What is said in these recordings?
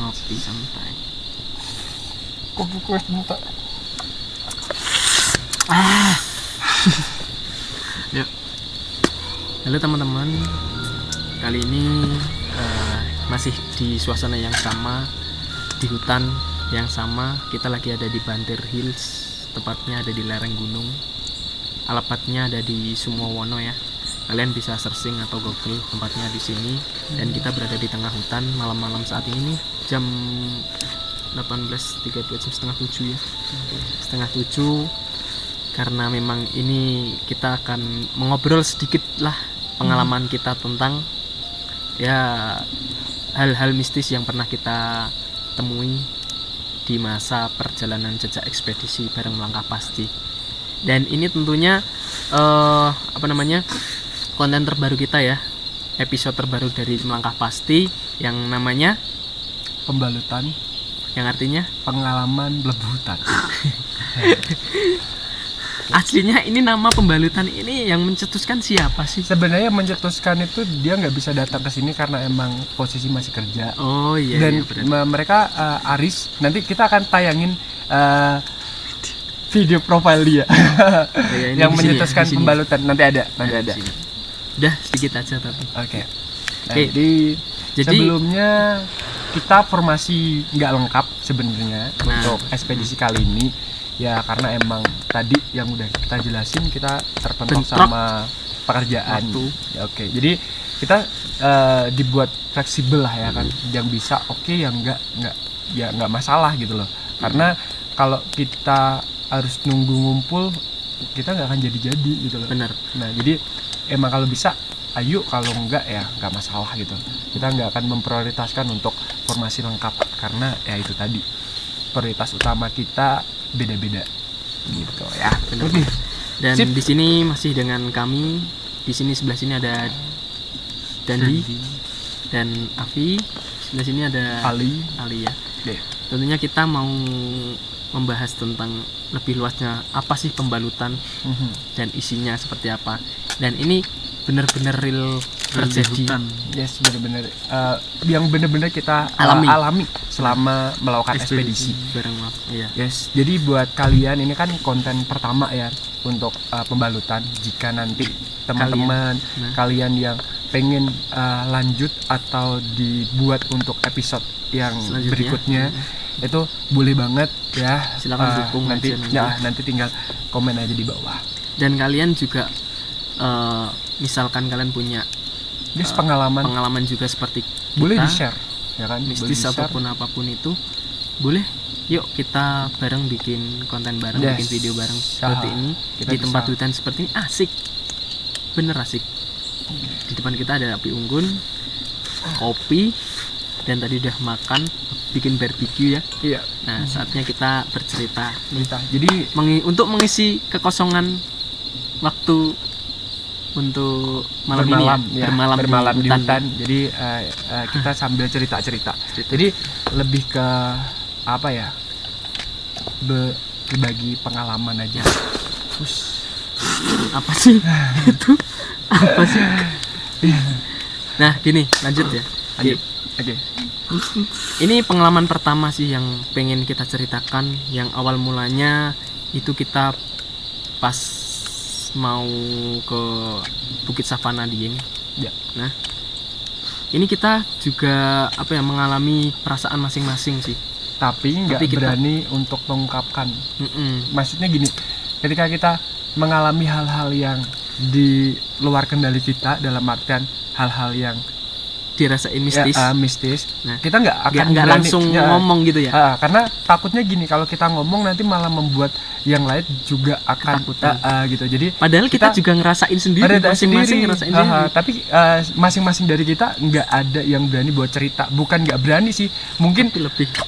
ngopi santai. Kopiku wis entek. Yuk. Halo teman-teman. Kali ini masih di suasana yang sama, di hutan yang sama. Kita lagi ada di Banter Hills, tepatnya ada di lereng gunung. Alamatnya ada di Sumowono ya. Kalian bisa searching atau Google tempatnya di sini. Dan kita berada di tengah hutan malam-malam saat ini nih, jam 18.32, jam setengah 7 ya. Setengah 7. Karena memang ini kita akan mengobrol sedikit lah pengalaman kita tentang ya hal-hal mistis yang pernah kita temui di masa perjalanan jejak ekspedisi bareng Melangkah Pasti. Dan ini tentunya konten terbaru kita ya, episode terbaru dari Melangkah Pasti yang namanya Pembalutan, yang artinya pengalaman belebutan. aslinya ini nama pembalutan ini yang mencetuskan siapa sih? Sebenarnya mencetuskan itu dia nggak bisa datang ke sini karena emang posisi masih kerja. Oh iya. Dan iya, mereka Aris, nanti kita akan tayangin video profile dia yang mencetuskan ya, pembalutan. Nanti ada. Udah sedikit aja tapi. Oke. Oke. Jadi sebelumnya kita formasi nggak lengkap sebenarnya untuk ekspedisi kali ini. Ya karena emang tadi yang udah kita jelasin, kita terpentok sama pekerjaan. Ya, oke. Jadi kita dibuat fleksibel lah ya kan. Yang bisa oke, yang nggak masalah gitu loh. Karena kalau kita harus nunggu ngumpul, kita nggak akan jadi gitu loh. Benar. Nah jadi emang kalau bisa ayo, kalau enggak ya nggak masalah gitu. Kita nggak akan memprioritaskan untuk formasi lengkap karena ya itu tadi, prioritas utama kita beda-beda gitu ya. Benar. Dan di sini masih dengan kami. Di sini sebelah sini ada Dandi dan Afi. Sebelah sini ada Ali ya. Yeah. Tentunya kita mau membahas tentang lebih luasnya apa sih pembalutan dan isinya seperti apa. Dan ini benar-benar real terjadi. Yes, benar-benar yang benar-benar kita alami selama melakukan ekspedisi bareng. Iya. Yes, jadi buat kalian ini kan konten pertama ya untuk pembalutan. Jika nanti teman-teman kalian yang pengen lanjut atau dibuat untuk episode yang berikutnya, itu boleh banget ya. Silakan dukung nanti. Nanti tinggal komen aja di bawah. Dan kalian juga misalkan kalian punya pengalaman juga seperti kita, boleh di-share ya kan, mistis ataupun apapun itu, boleh yuk kita bareng bikin konten bareng, bikin video bareng seperti ini kita di tempat hutan seperti ini. Asik, bener asik. Di depan kita ada api unggun, kopi, dan tadi udah makan, bikin barbecue ya. Iya. Nah saatnya kita bercerita nih. Jadi untuk mengisi kekosongan waktu untuk bermalam di hutan. Jadi kita sambil cerita. Jadi lebih ke apa ya, berbagi pengalaman aja. Apa sih itu? Apa sih? Nah gini, lanjut ya. Oke. Ini pengalaman pertama sih yang pengen kita ceritakan. Yang awal mulanya itu kita pas mau ke Bukit Savana Dieng ya. Nah ini kita juga mengalami perasaan masing-masing sih, tapi nggak berani untuk mengungkapkan. Maksudnya gini, ketika kita mengalami hal-hal yang di luar kendali kita, dalam artian hal-hal yang dirasain mistis, mistis. Nah, kita nggak berani langsung ngomong gitu ya. Karena takutnya gini, kalau kita ngomong nanti malah membuat yang lain juga akan gitu. Jadi padahal kita juga ngerasain sendiri, masing-masing ngerasain sendiri. Tapi masing-masing dari kita nggak ada yang berani buat cerita. Bukan nggak berani sih, mungkin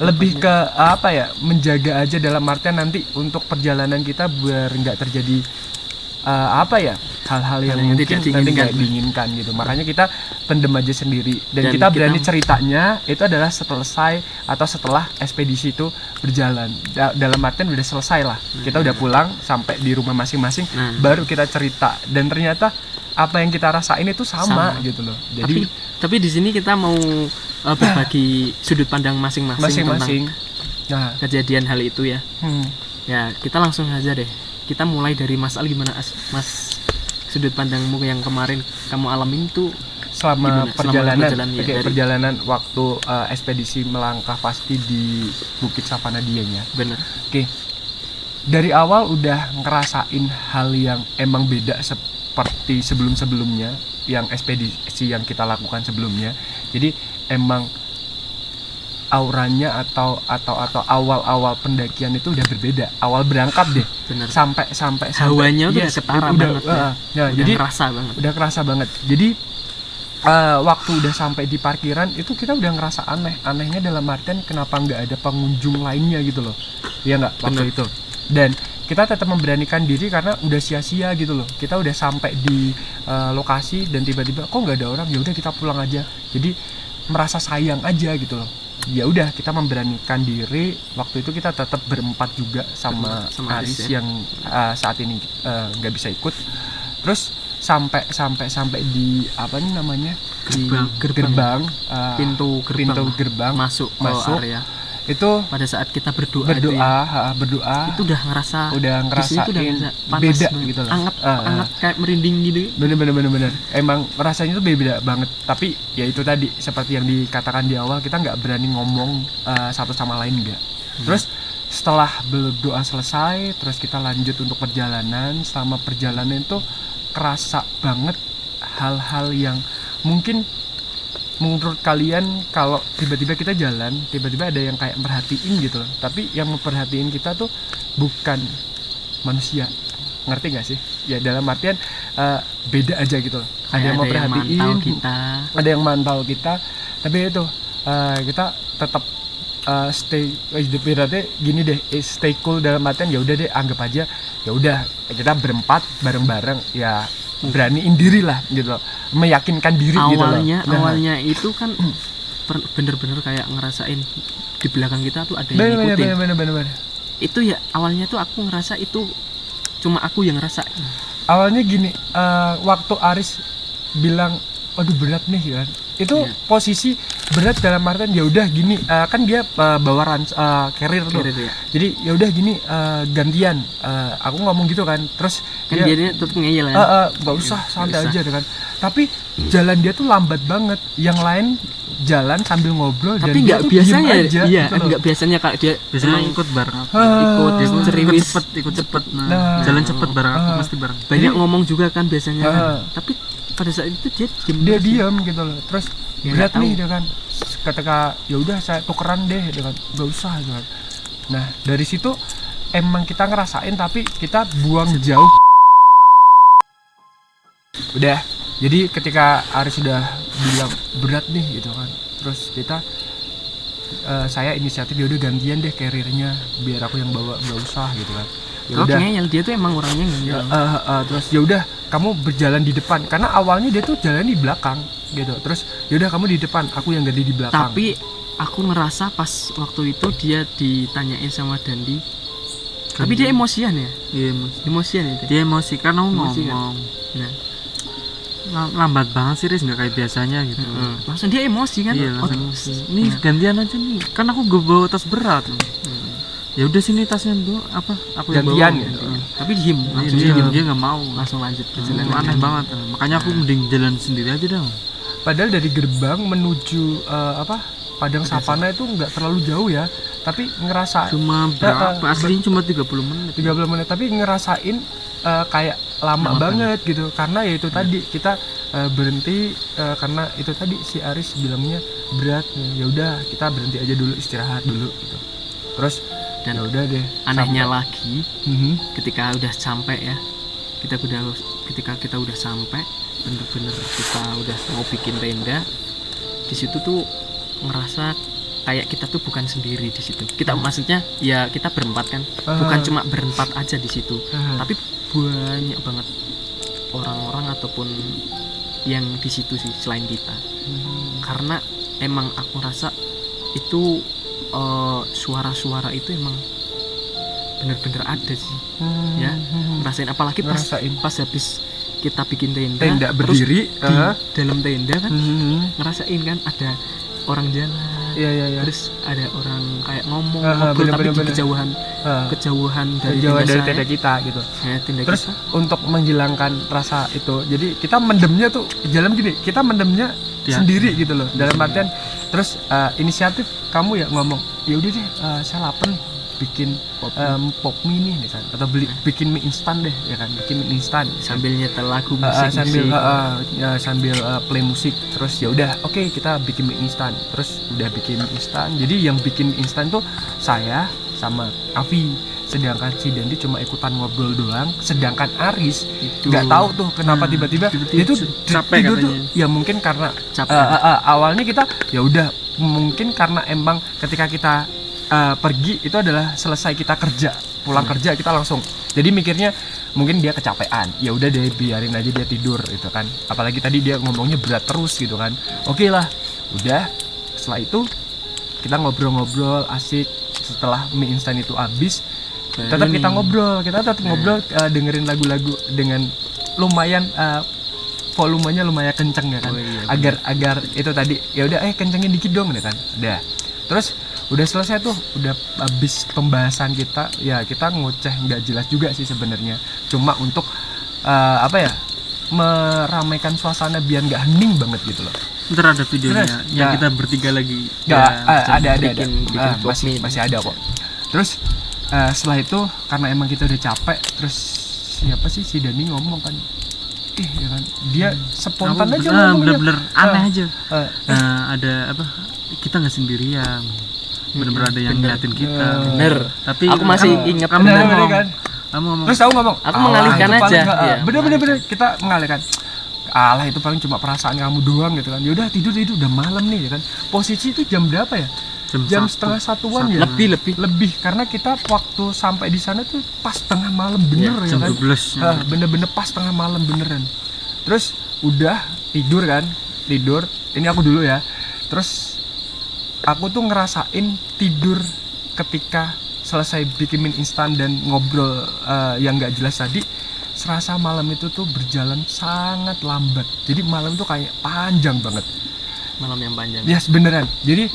lebih ke menjaga aja, dalam artian nanti untuk perjalanan kita biar nggak terjadi hal-hal yang mungkin nanti nggak diinginkan gitu. Makanya kita pendem aja sendiri, dan kita berani ceritanya itu adalah setelah ekspedisi itu berjalan. Dalam artian udah selesai lah, kita udah pulang sampai di rumah masing-masing, baru kita cerita, dan ternyata apa yang kita rasain itu sama gitu loh. Jadi tapi di sini kita mau berbagi sudut pandang masing-masing masing-masing. tentang Nah, kejadian hal itu ya. Ya, kita langsung aja deh. Kita mulai dari Mas Al, gimana Mas, sudut pandangmu yang kemarin kamu alamin tuh selama gimana? perjalanan, ya, dari- perjalanan waktu ekspedisi melangkah pasti di Bukit Savana Dieng ya. bener. Oke. Dari awal udah ngerasain hal yang emang beda seperti sebelum-sebelumnya, yang ekspedisi yang kita lakukan sebelumnya. Jadi emang auranya atau awal-awal pendakian itu udah berbeda. Awal berangkat deh. Bener. Sampai Hawanya tuh iya, udah ketara udah, banget ya. ya, Udah jadi kerasa banget. udah kerasa banget. Jadi waktu udah sampai di parkiran itu kita udah ngerasa anehnya dalam artian kenapa nggak ada pengunjung lainnya gitu loh, ya nggak waktu Bener. itu. Dan kita tetap memberanikan diri karena udah sia-sia gitu loh, kita udah sampai di lokasi dan tiba-tiba kok nggak ada orang, ya udah kita pulang aja. Jadi merasa sayang aja gitu loh, ya udah kita memberanikan diri. Waktu itu kita tetap berempat juga sama Aris Aris ya. yang saat ini nggak bisa ikut. Terus sampai di apa nih namanya, di Gerbang. pintu gerbang masuk masuk. area. Itu Pada saat kita berdoa itu berdoa itu udah ngerasa di situ udah ngerasain ngerasa panas beda banget. gitu loh. Anget kayak merinding gitu. bener emang rasanya tuh beda banget. Tapi ya itu tadi seperti yang dikatakan di awal, kita nggak berani ngomong satu sama lain enggak. Terus setelah berdoa selesai, terus kita lanjut untuk perjalanan. Selama perjalanan itu kerasa banget hal-hal yang mungkin menurut kalian kalau tiba-tiba kita jalan, tiba-tiba ada yang kayak merhatiin gitu loh. Tapi yang memperhatiin kita tuh bukan manusia, ngerti gak sih? Ya dalam artian beda aja gitu loh. Ada yang memperhatiin, mantau kita. ada yang mantau kita. Tapi itu kita tetap stay, berarti gini deh, stay cool dalam artian ya udah deh, anggap aja ya udah kita berempat bareng-bareng ya, beraniin diri lah gitu loh, meyakinkan diri gitu loh. Awalnya itu kan bener-bener kayak ngerasain di belakang kita tuh ada yang ngikutin. Bener. Itu ya awalnya tuh aku ngerasa itu cuma aku yang ngerasain. Awalnya gini, waktu Aris bilang aduh berat nih kan, itu posisi berat dalam artian ya udah gini, kan dia bawa carrier tuh. Ya. Jadi ya udah gini, gantian, aku ngomong gitu kan. Terus Kan dia tetep ngeyel ya. nggak usah, santai aja kan. Tapi jalan dia tuh lambat banget. Yang lain jalan sambil ngobrol, Tapi dan dia nggak tuh biasanya diem aja, iya, gitu loh. nggak biasanya Kak dia Biasanya emang ikut bareng aku. ikut ceriwis. ikut cepet. Nah. Jalan cepet bareng aku, mesti bareng. Banyak ngomong juga kan biasanya kan. Ah. Tapi pada saat itu dia diem Dia terus. diam gitu loh. Terus Ya, berat nggak nih tahu. dia kan. Ketika ya udah saya tukeran deh dia kan. Nggak usah gitu kan. Nah, dari situ emang kita ngerasain tapi kita buang jauh. Udah. Jadi ketika Aris sudah bilang berat nih gitu kan. Terus kita saya inisiatif, ya udah gantian deh carrier-nya biar aku yang bawa, nggak usah gitu kan. Ya Oh, udah. ngeyel, dia tuh emang orangnya ngeyel. Terus ya udah kamu berjalan di depan, karena awalnya dia tuh jalan di belakang gitu. Terus ya udah kamu di depan, aku yang ganti di belakang. Tapi aku ngerasa pas waktu itu dia ditanyain sama Dandi. Tapi dia emosian ya. Iya, Emosian itu. dia emosi karena Emosi kan? ngomong Nah, lambat banget sih, Riz, nggak kayak biasanya gitu. langsung dia emosi kan. Iya, Oh, langsung nih gantian aja nih, kan aku gue bawa tas berat. Ya udah sini tasnya tuh apa? Aku yang bawa. Gantian gitu. Tapi diem, langsung Dia diem. dia nggak mau. Langsung lanjut Itu perjalanan. aneh banget. Makanya aku mending jalan sendiri aja dong. Padahal dari gerbang menuju Padang Savana itu nggak terlalu jauh ya, tapi ngerasa Cuma berapa? Aslinya cuma 30 menit. 30 menit, tapi ngerasain kayak lama banget gitu. Karena ya itu tadi kita berhenti karena itu tadi si Aris bilangnya berat. Ya udah kita berhenti aja dulu, istirahat dulu gitu. Terus Dan ya udah deh. anehnya lagi, Mhm. ketika udah sampai ya, ketika kita udah sampai, bener-bener kita udah mau bikin tenda, di situ tuh ngerasa kayak kita tuh bukan sendiri di situ. Kita maksudnya ya kita berempat kan, bukan cuma berempat aja di situ, tapi banyak banget orang-orang ataupun yang di situ sih selain kita. Karena emang aku rasa itu suara-suara itu emang bener-bener ada sih. Ya, ngerasain apalagi Ngerasain. pas habis kita bikin tenda, Tenda terus berdiri, di dalam tenda kan Mhm. ngerasain kan ada orang jalan. Iya. Terus ada orang kayak ngomong Bener, tapi bener. di kejauhan dari Jauh tenda dari saya. tenda kita gitu. Ya, tenda Terus kita. untuk menghilangkan rasa itu, jadi kita mendemnya tuh jalan gini, kita mendemnya Ya. sendiri gitu loh. Dalam artian, terus inisiatif kamu ya ngomong, ya udah deh, saya lapar nih, bikin pop mie nih kan, atau bikin mie instan deh ya kan, bikin mie instan Sambil nyetel lagu musik. sambil play musik. Terus ya udah, oke, kita bikin mie instan. Terus udah bikin mie instan. Jadi yang bikin mie instan tuh saya sama Avi, sedangkan si Dandi cuma ikutan ngobrol doang. Sedangkan Aris nggak tahu tuh kenapa tiba-tiba dia tuh capek tidur tuh. katanya. Ya mungkin karena Capek. awalnya kita ya udah, mungkin karena emang ketika kita pergi itu adalah selesai kita kerja, pulang kerja kita langsung, jadi mikirnya mungkin dia kecapean, ya udah deh biarin aja dia tidur gitu kan. Apalagi tadi dia ngomongnya berat terus gitu kan. Oke lah, udah. Setelah itu kita ngobrol-ngobrol asik. Setelah mie instan itu habis, tetap kita ngobrol, dengerin lagu-lagu dengan lumayan volumenya lumayan kenceng ya kan. Oh iya, agar itu tadi ya udah kencengin dikit dong ya kan. Udah. Terus udah selesai tuh, udah habis pembahasan kita, ya kita ngoceh nggak jelas juga sih sebenarnya, cuma untuk meramaikan suasana biar nggak hening banget gitu loh. Ntar ada videonya Terus, yang ya. kita bertiga lagi. Nggak, ada bikin pop mie. masih ada kok. Terus setelah itu karena emang kita udah capek, terus siapa sih si Dani ngomong kan, ya kan dia spontan aja ngomongnya. Bener-bener aneh aja. Ada apa? Kita nggak sendirian. Bener-bener ada yang Bener. ngeliatin kita. Bener. Tapi Aku masih ingat kamu Bener, ngomong. kan? Kamu ngomong. Terus aku ngomong, Aku mengalihkan itu paling aja. nggak, Iya, bener kita mengalihkan. Alah, itu paling cuma perasaan kamu doang gitu kan. Yaudah tidur udah malam nih ya kan. Posisi itu jam berapa ya? Jam setengah satuan ya. Lebih karena kita waktu sampai di sana tuh pas tengah malam bener ya jam kan. 12. Bener-bener pas tengah malam beneran. Terus udah tidur kan. Ini aku dulu ya. Terus aku tuh ngerasain tidur ketika selesai bikin mie instan dan ngobrol yang nggak jelas tadi. Serasa malam itu tuh berjalan sangat lambat. Jadi malam tuh kayak panjang banget. Malam yang panjang. Yes, beneran. Jadi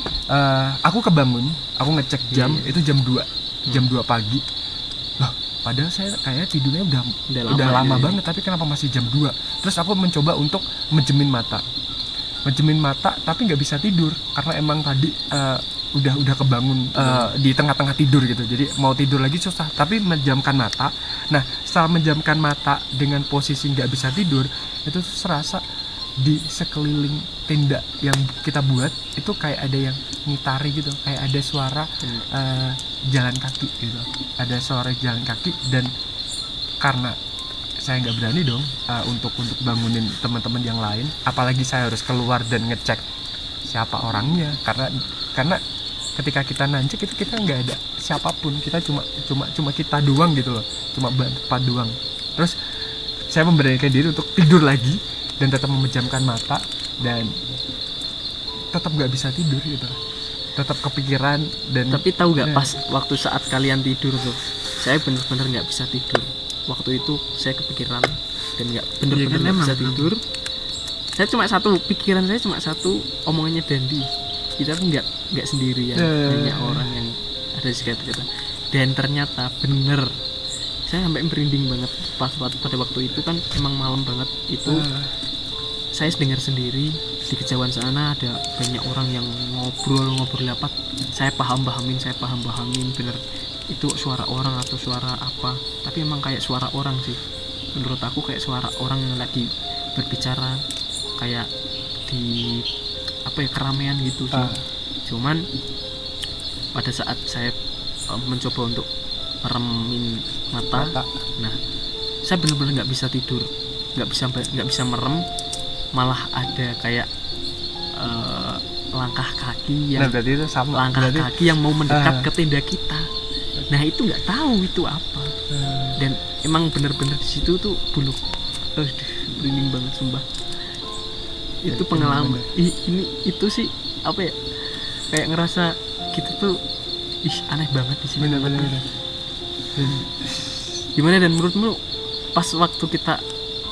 aku kebangun, aku ngecek jam, itu jam 2. Jam 2 pagi. Loh, padahal saya kayak tidurnya udah lama banget, tapi kenapa masih jam 2? Terus aku mencoba untuk menjemin mata tapi nggak bisa tidur karena emang tadi udah kebangun di tengah-tengah tidur gitu, jadi mau tidur lagi susah, tapi menjamkan mata. Nah, setelah menjamkan mata dengan posisi nggak bisa tidur, itu tuh serasa di sekeliling tenda yang kita buat itu kayak ada yang ngitari gitu, kayak ada suara jalan kaki gitu, ada suara jalan kaki. Dan karena saya nggak berani dong untuk bangunin teman-teman yang lain, apalagi saya harus keluar dan ngecek siapa orangnya, karena ketika kita nancep itu kita nggak ada siapapun, kita cuma kita doang gitu loh, cuma berempat doang. Terus saya memberanikan diri untuk tidur lagi dan tetap memejamkan mata dan tetap nggak bisa tidur gitu, tetap kepikiran. Dan tapi tahu nggak, pas waktu saat kalian tidur tuh, saya bener-bener nggak bisa tidur. Waktu itu saya kepikiran dan nggak bener-bener nggak bisa tidur. Saya cuma pikiran saya cuma satu, omongannya Dandi, kita tuh nggak sendirian, banyak orang yang ada di sekitar kita. Dan ternyata bener, saya sampai merinding banget pada waktu itu kan emang malam banget itu. Saya dengar sendiri di kejauhan sana ada banyak orang yang ngobrol apa. Saya paham-pahamin bener itu suara orang atau suara apa, tapi emang kayak suara orang sih. Menurut aku kayak suara orang yang lagi berbicara kayak di keramaian gitu sih. Cuman pada saat saya mencoba untuk meremin mata, nah saya benar-benar nggak bisa tidur, nggak bisa merem, malah ada kayak langkah kaki yang kaki yang mau mendekat ke tenda kita. Nah itu nggak tahu itu apa. Dan emang benar-benar di situ tuh bulu merinding banget sumpah. Itu pengalaman ini itu sih apa ya, kayak ngerasa kita tuh aneh banget di sini. Bener. Gimana dan menurutmu pas waktu kita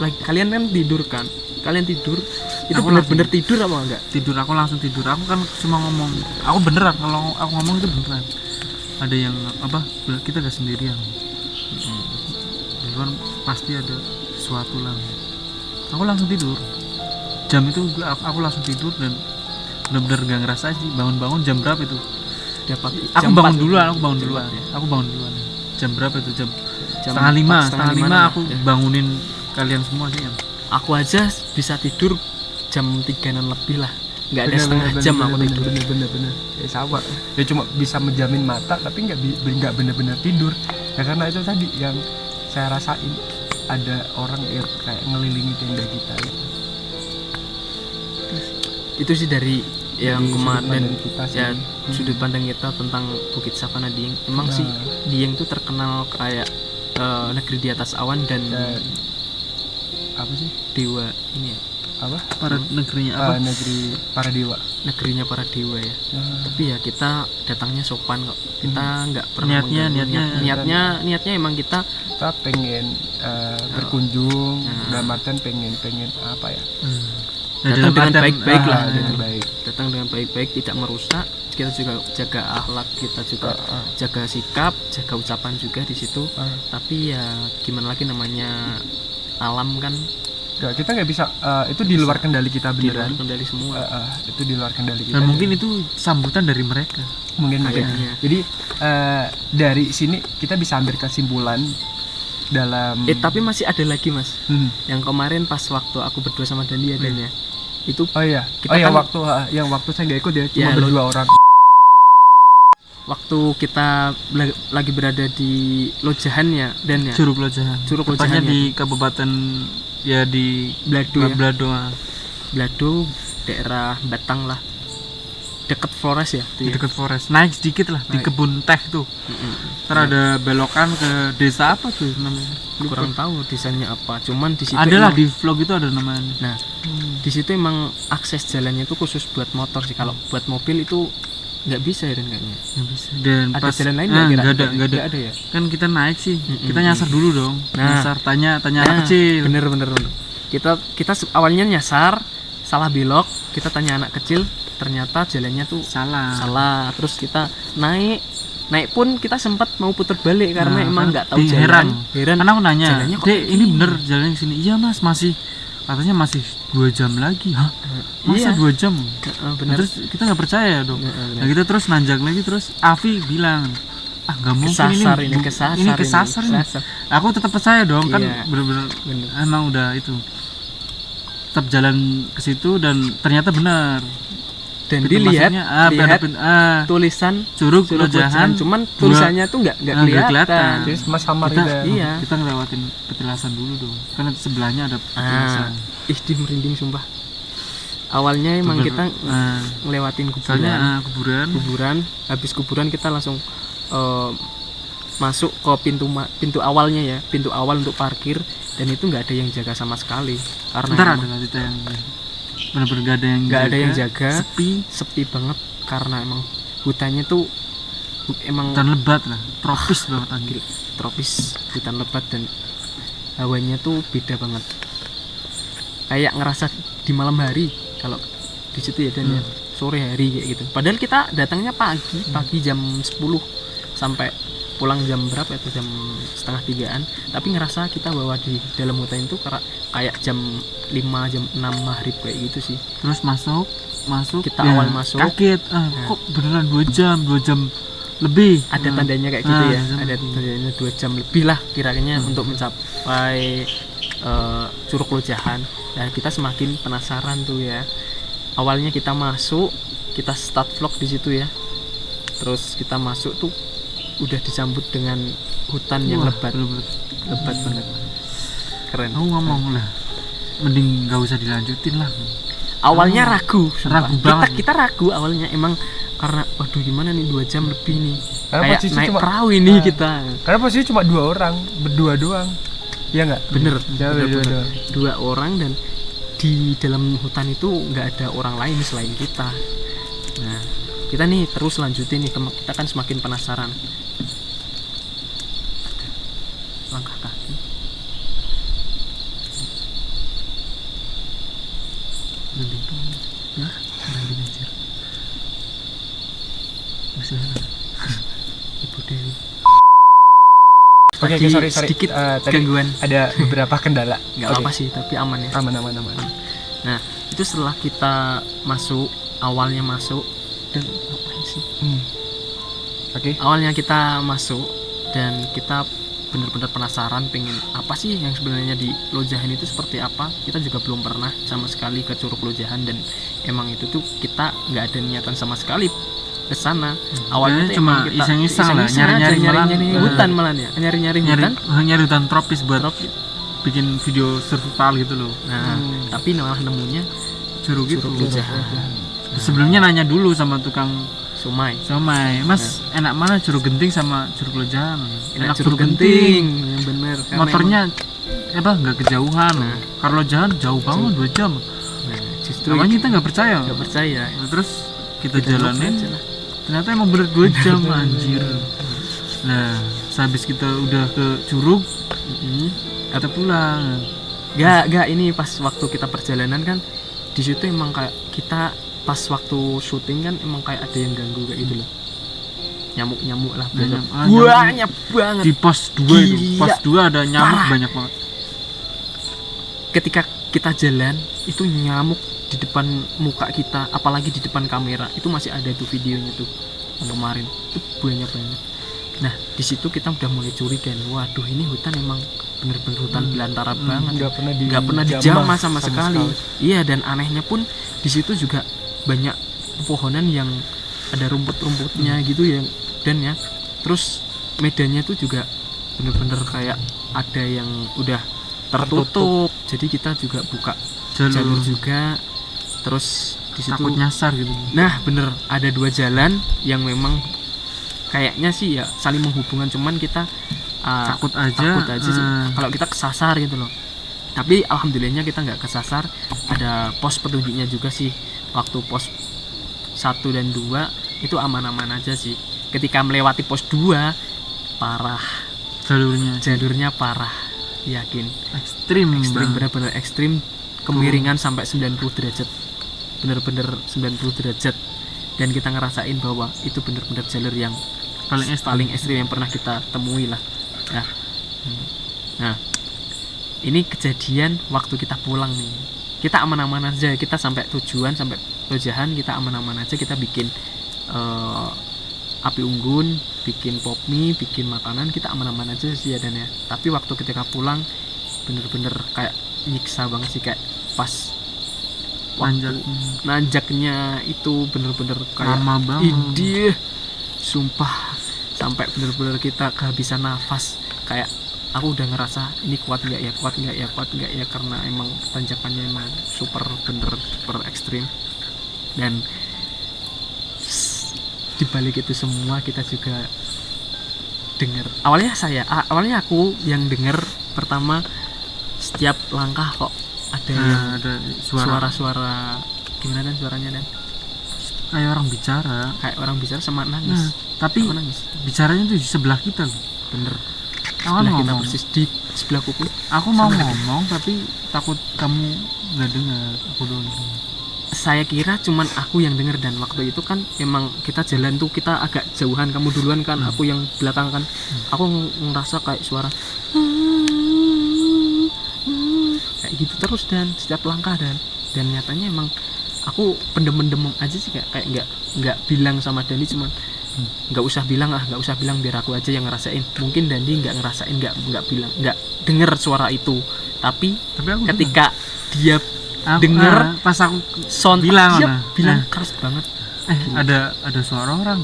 lagi, kalian kan tidur kan, kalian tidur Itu Aku bener-bener tidur apa enggak? tidur, aku langsung tidur. Aku kan cuma ngomong, aku beneran kalau aku ngomong itu beneran. Ada yang apa, kita gak sendirian. Di luar pasti ada sesuatu lah. Aku langsung tidur. Jam itu aku langsung tidur dan benar-benar gak ngerasa sih. Bangun-bangun jam berapa itu? Dapat Aku jam bangun 4 duluan, itu. aku bangun Jam duluan. 4 ya. Aku bangun duluan. Jam berapa itu? Jam Jam setengah 5, 4, setengah 5 lah. aku Ya. bangunin kalian semua sih. Aku aja bisa tidur jam 3-an lebih lah. Nggak ada setengah jam aku tidur. bener. Ya sama. Ya cuma bisa menjamin mata tapi nggak bener-bener tidur. Ya karena itu tadi yang saya rasain, ada orang yang kayak ngelilingi tenda kita. Itu sih dari yang Dari kemarin sudut pandang kita sih. ya sudut pandang kita tentang Bukit Savana Dieng. Emang sih Dieng tuh terkenal kayak negeri di atas awan dan Dan apa sih? dewa ini ya, Apa? Para negerinya apa? Negeri para dewa. negerinya para dewa ya. Nah, Tapi ya kita datangnya sopan kok. Kita nggak pernah Niatnya- mengganggu. niatnya- niatnya emang kita kita pengen berkunjung, Nah. dalam artian pengen apa ya? Ya, datang dalam dengan artian- baik-baik lah. dengan baik. Datang dengan baik-baik, tidak merusak. Kita juga jaga akhlak, kita juga jaga sikap, jaga ucapan juga di situ. Tapi ya gimana lagi, namanya alam kan Nggak, kita nggak bisa, itu di luar kendali kita di luar beneran. kendali semua. Itu di luar kendali kita. Dan mungkin itu sambutan dari mereka. mungkin. kayaknya. Jadi dari sini kita bisa ambil kesimpulan dalam. Tapi masih ada lagi mas, Hmm. yang kemarin pas waktu aku berdua sama Dania dan ya itu Oh iya, Kita yang kan- waktu saya nggak ikut ya, cuma Ya, berdua orang. waktu kita lagi berada di Lojahan ya dan ya Curug Lojahan. Curug Tepatnya Lojahan ya. di kabupaten ya di Blado ya. Blado. Blado daerah Batang lah, deket Flores ya Di tuh ya. dekat forest. Naik sedikit lah di Naik. kebun teh tuh. Ntar ada belokan ke desa apa tuh namanya? Lupa. Kurang tahu desainnya apa, cuman di situ Adalah emang- di vlog itu ada namanya. nah di situ emang akses jalannya itu khusus buat motor sih. Kalau buat mobil itu nggak bisa ya dan kayaknya. Nggak bisa. Dan Ada pas jalan lain nggak kira? ada, nggak ada. Nggak ada ya. Kan kita naik sih. Mm-mm. Kita nyasar dulu dong. Nah. Nyasar tanya anak kecil. Bener. Kita awalnya nyasar, salah belok, kita tanya anak kecil, ternyata jalannya tuh salah. Terus kita naik pun kita sempat mau putar balik karena Nah, emang kan nggak tahu heran. jalan. Karena aku nanya, Jalannya kok Dek, kayak ini gini?" bener jalan ke sini? Iya mas, katanya masih 2 jam lagi. Hah? Masa Iya. 2 jam? Heeh, Nah, bener. terus kita nggak percaya dong. Bener. Nah kita terus nanjak lagi, terus Avi bilang, nggak mungkin Kesasar ini ini, kesasar ini kesasar ini. kesasar. Aku tetap percaya dong, kan Iya. bener-bener Bener. emang udah itu. Tetap jalan ke situ dan ternyata benar. Dan Pintu dilihat masuknya, lihat tulisan tulisan Curug Curug Lojahan. cuman tulisannya tuh nggak nggak kelihatan. kelihatan. Jadi sama samar Kita, gitu ya. Iya. kita ngelewatin petilasan dulu dong. Karena sebelahnya ada petilasan. Di merinding sumpah. Awalnya emang Bener- kita ah, ngelewatin soalnya kuburan. kuburan. Habis kuburan kita langsung masuk ke pintu awalnya ya, pintu awal untuk parkir, dan itu nggak ada yang jaga sama sekali karena Ntar emang ada lah kita yang bener-bener gak ada yang nggak ada yang jaga, sepi banget karena emang hutannya tuh emang dan lebat lah, tropis banget anjir. tropis, hutan lebat dan hawanya tuh beda banget, kayak ngerasa di malam hari kalau di situ ya, dan ya sore hari kayak gitu. Padahal kita datangnya pagi jam 10 sampai pulang jam berapa itu, jam 2:30-an, tapi ngerasa kita bahwa di dalam hutan itu kayak jam 5 jam 6 maghrib kayak gitu sih. Terus masuk Kita ya, awal masuk, kaget, kok beneran 2 jam lebih. ada tandanya kayak gitu ya, jam ada lebih. tandanya 2 jam lebih lah kiranya untuk mencapai Curug Lojahan. Nah kita semakin penasaran tuh ya. Awalnya kita masuk, kita start vlog di situ ya, terus kita masuk tuh udah disambut dengan hutan yang Wah, lebat banget, keren. Aku ngomong lah, mending gak usah dilanjutin lah. Awalnya ragu, sumpah. Ragu banget. Kita ragu awalnya emang karena waduh gimana nih 2 jam lebih nih, Karena kayak posisi naik cuma- perahu ini kita. Karena posisi cuma 2 orang, berdua doang. Iya nggak? Bener, Ya, bener, berdua bener. doang. 2 orang, dan di dalam hutan itu nggak ada orang lain selain kita. Nah kita nih terus lanjutin nih, kita kan semakin penasaran. Langkah kaki. Dan Masih Ibu Dewi. Oke, Tadi sorry. sedikit Tadi gangguan. ada beberapa kendala. Nggak apa-apa sih, tapi aman ya. Aman. Nah, itu setelah kita awalnya masuk dan ngapain sih? Oke. Awalnya kita masuk dan kita benar-benar penasaran pengen apa sih yang sebenarnya di Lojahan itu seperti apa. Kita juga belum pernah sama sekali ke Curug Lojahan, dan emang itu tuh kita nggak ada niatan sama sekali ke sana. Awalnya tuh cuma emang kita iseng-iseng lah, iseng-iseng aja, nyari malam. hutan malah ya, nyari hutan. Nyari hutan tropis buat Tropis. bikin video survival gitu loh. Nah, tapi malah nemunya Curug gitu. Curug Lojahan. Sebelumnya nanya dulu sama tukang Somai. Mas, enak mana Curug Genting sama Curug Lojahan? Enak Curug Genting, yang bener. Karena Motornya nggak kejauhan. Nah. Kalau Lojahan jauh banget 2 jam. nah, justru Awalnya kita nggak percaya. nggak percaya. Terus kita Kita jalanin. nyoba aja lah. Ternyata emang bener 2 jam anjir. Nah, sehabis kita udah ke Curug, kita pulang. Gak ini pas waktu kita perjalanan kan di situ emang kayak kita pas waktu syuting kan emang kayak ada yang ganggu kayak gitu loh, nyamuk lah banyak, banyak banget. Di pos 2 itu, Gila. pos 2 ada nyamuk Parah. banyak banget. Ketika kita jalan itu nyamuk di depan muka kita, apalagi di depan kamera itu masih ada tuh videonya tuh yang kemarin itu banyak banget. Nah di situ kita udah mulai curiga nih, waduh ini hutan emang bener-bener hutan belantara banget, nggak pernah dijamah sama sekali. Iya, dan anehnya pun di situ juga banyak pepohonan yang ada rumput-rumputnya gitu ya, dan ya terus medannya tuh juga bener-bener kayak ada yang udah tertutup. Jadi kita juga buka jalur juga, terus di situ Takut nyasar gitu. nah bener ada 2 jalan yang memang kayaknya sih ya saling menghubungkan, cuman kita Takut aja sih kalau kita kesasar gitu loh. Tapi alhamdulillahnya kita nggak kesasar. Ada pos petunjuknya juga sih, waktu pos 1 dan 2 itu aman-aman aja sih. Ketika melewati pos 2 parah, jalurnya parah, yakin ekstrim banget. bener-bener ekstrim, kemiringan sampai 90 derajat, bener-bener 90 derajat, dan kita ngerasain bahwa itu bener-bener jalur yang paling ekstrim yang pernah kita temui lah ya. Nah ini kejadian waktu kita pulang nih, kita aman-aman aja, kita sampai tujuan, sampai Lojahan kita aman-aman aja, kita bikin api unggun, bikin pop mie, bikin makanan, kita aman-aman aja sih ya, dan ya. Tapi waktu ketika pulang bener-bener kayak nyiksa banget sih, kayak pas waktu nanjaknya itu bener-bener kayak lama banget. idih, sumpah sampai bener-bener kita kehabisan nafas. Kayak aku udah ngerasa ini kuat nggak ya, karena emang tanjakannya emang super ekstrim. Dan dibalik itu semua kita juga dengar, awalnya aku yang dengar pertama, setiap langkah kok ada yang ada suara-suara, gimana dan suaranya, dan kayak orang bicara sama nangis. Tapi sama nangis bicaranya tuh di sebelah kita loh. bener, Aku sebelah kita ngomong. persis di sebelah kuping. Aku mau ngomong tapi takut kamu nggak dengar, aku doang. Saya kira cuman aku yang denger, dan waktu itu kan emang kita jalan tuh kita agak jauhan, kamu duluan kan, aku yang belakang kan. Aku ngerasa kayak suara kayak gitu terus, dan setiap langkah, dan nyatanya emang aku pendem aja sih, kayak nggak bilang sama Dandi, cuman nggak usah bilang biar aku aja yang ngerasain. Mungkin Dandi nggak ngerasain, nggak bilang, nggak denger suara itu, tapi aku ketika dia denger pas aku sound bilang keras banget, ada suara orang.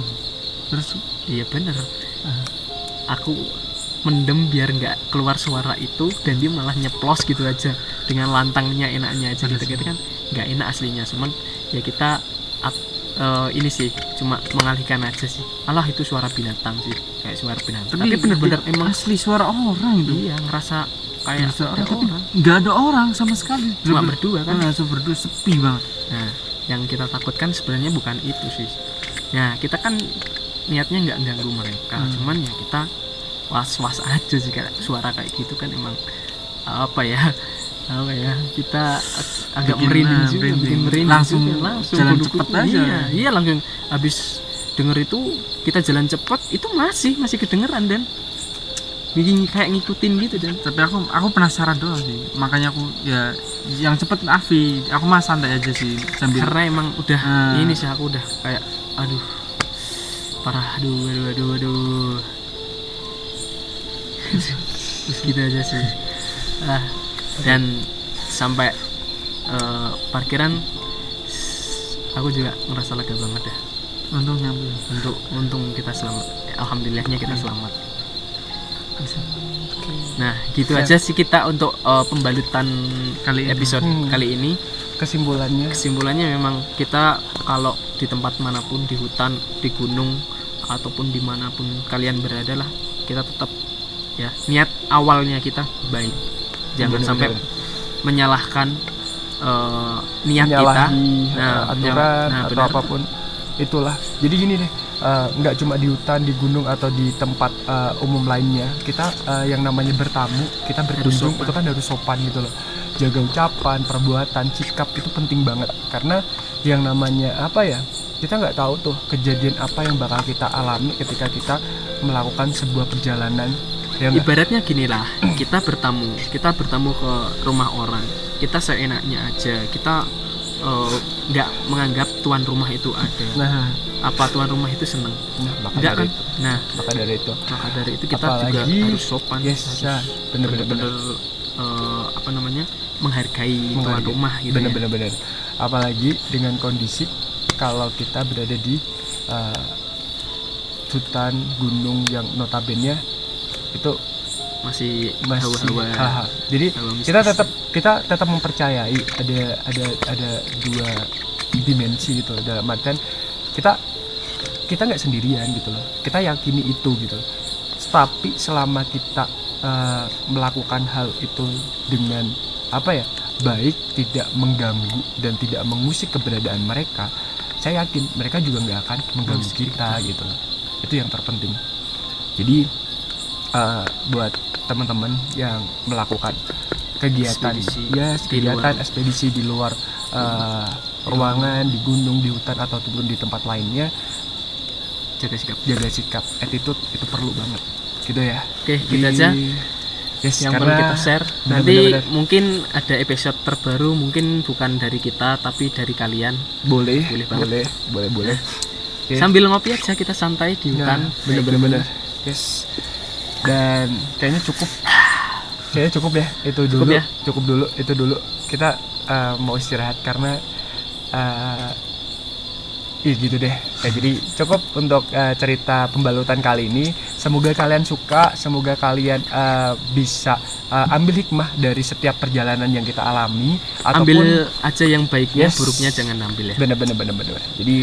Terus iya bener, aku mendem biar nggak keluar suara itu, dan dia malah nyeplos gitu aja dengan lantangnya, enaknya aja gitu kan, nggak enak aslinya. Cuman ya kita ini sih cuma mengalihkan aja sih. Alah itu suara binatang sih, kayak suara binatang, tapi bener-bener emang asli suara orang itu. iya, ngerasa kayak ada orang, tapi nggak ada orang sama sekali, cuma berdua kan. cuma berdua, sepi banget. Nah yang kita takutkan sebenarnya bukan itu sih. Nah kita kan niatnya nggak ganggu mereka, cuman ya kita was-was aja sih, kayak suara kayak gitu kan emang apa ya, kita agak merinding juga, bikin merinding langsung juga. jalan kudu-kudu. cepet aja. Iya langsung habis denger itu kita jalan cepat itu masih kedengeran dan bikin kayak ngikutin gitu dan. Tapi aku penasaran doang sih, makanya aku ya yang cepet Avi, aku mah santai aja sih sambil. Karena emang udah ini sih aku udah kayak aduh parah, aduh terus gitu aja sih. Dan sampai parkiran aku juga ngerasa lega banget ya. Untung nyampe. Untung kita selamat. Alhamdulillahnya kita selamat. Nah gitu aja sih kita untuk pembalutan Kali ini. episode kali ini. Kesimpulannya memang kita kalau di tempat manapun, di hutan, di gunung ataupun dimanapun kalian berada lah, kita tetap ya niat awalnya kita baik, jangan sampai menyalahkan niat kita, aturan atau benar. apapun itulah. Jadi gini deh, nggak cuma di hutan, di gunung atau di tempat umum lainnya, kita yang namanya bertamu, kita berkunjung itu kan harus sopan gitu loh. Jaga ucapan, perbuatan, sikap itu penting banget, karena yang namanya apa ya, kita nggak tahu tuh kejadian apa yang bakal kita alami ketika kita melakukan sebuah perjalanan ya. Ibaratnya gini lah, kita bertamu ke rumah orang, kita seenaknya aja, kita nggak menganggap tuan rumah itu ada. Nah, apa tuan rumah itu seneng? maka Enggak dari kan? itu. Maka dari itu kita juga Apalagi, harus sopan, yes, ya, bener-bener menghargai tuan rumah gitu ya. Bener. Apalagi dengan kondisi kalau kita berada di hutan gunung yang notabene itu masih hawa. Jadi hawa mistis. kita tetap mempercayai ada dua dimensi gitu, dalam artian kita nggak sendirian gitu loh, kita yakini itu gitu. Tapi selama kita melakukan hal itu dengan baik, tidak mengganggu dan tidak mengusik keberadaan mereka, saya yakin mereka juga nggak akan mengganggu kita gitu loh. Itu yang terpenting. Jadi buat teman-teman yang melakukan kegiatan ekspedisi di luar ruangan, di gunung, di hutan ataupun di tempat lainnya, jaga sikap, attitude itu perlu banget gitu ya. Oke, gitu aja yang perlu kita share. Nanti mungkin ada episode terbaru, mungkin bukan dari kita tapi dari kalian. Boleh. Okay. Sambil ngopi aja kita santai di hutan. Bener. Yes. Dan kayaknya cukup ya itu dulu. Cukup dulu itu dulu. Kita mau istirahat karena gitu deh. Jadi cukup untuk cerita pembalutan kali ini. Semoga kalian suka, semoga kalian bisa ambil hikmah dari setiap perjalanan yang kita alami. Ambil aja yang baiknya, buruknya jangan ambil ya. Bener. Jadi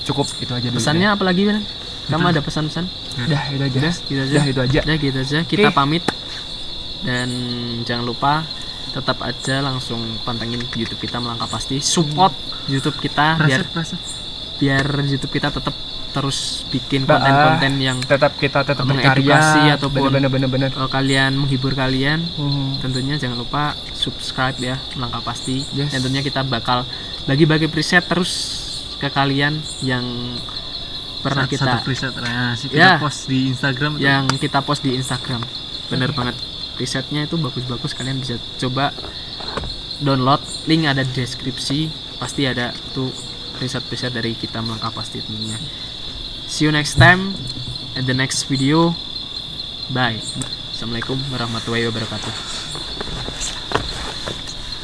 cukup itu aja dulu. Pesannya apa lagi, Bang? Kamu ada pesan-pesan? Udah itu aja. Kita pamit. Dan jangan lupa tetap aja langsung pantengin YouTube kita Melangkah Pasti, support YouTube kita biar YouTube kita tetap terus bikin konten-konten yang tetap mengedukasi ataupun bener. Kalian menghibur kalian. Tentunya jangan lupa subscribe ya Melangkah Pasti. Dan tentunya kita bakal bagi-bagi preset terus ke kalian yang pernah kita preset post di Instagram yang kita post di Instagram. Bener banget, risetnya itu bagus-bagus, kalian bisa coba download, link ada di deskripsi, pasti ada tuh riset-riset dari kita Melangkah Pasti tentunya. See you next time at the next video. Bye. Assalamualaikum warahmatullahi wabarakatuh.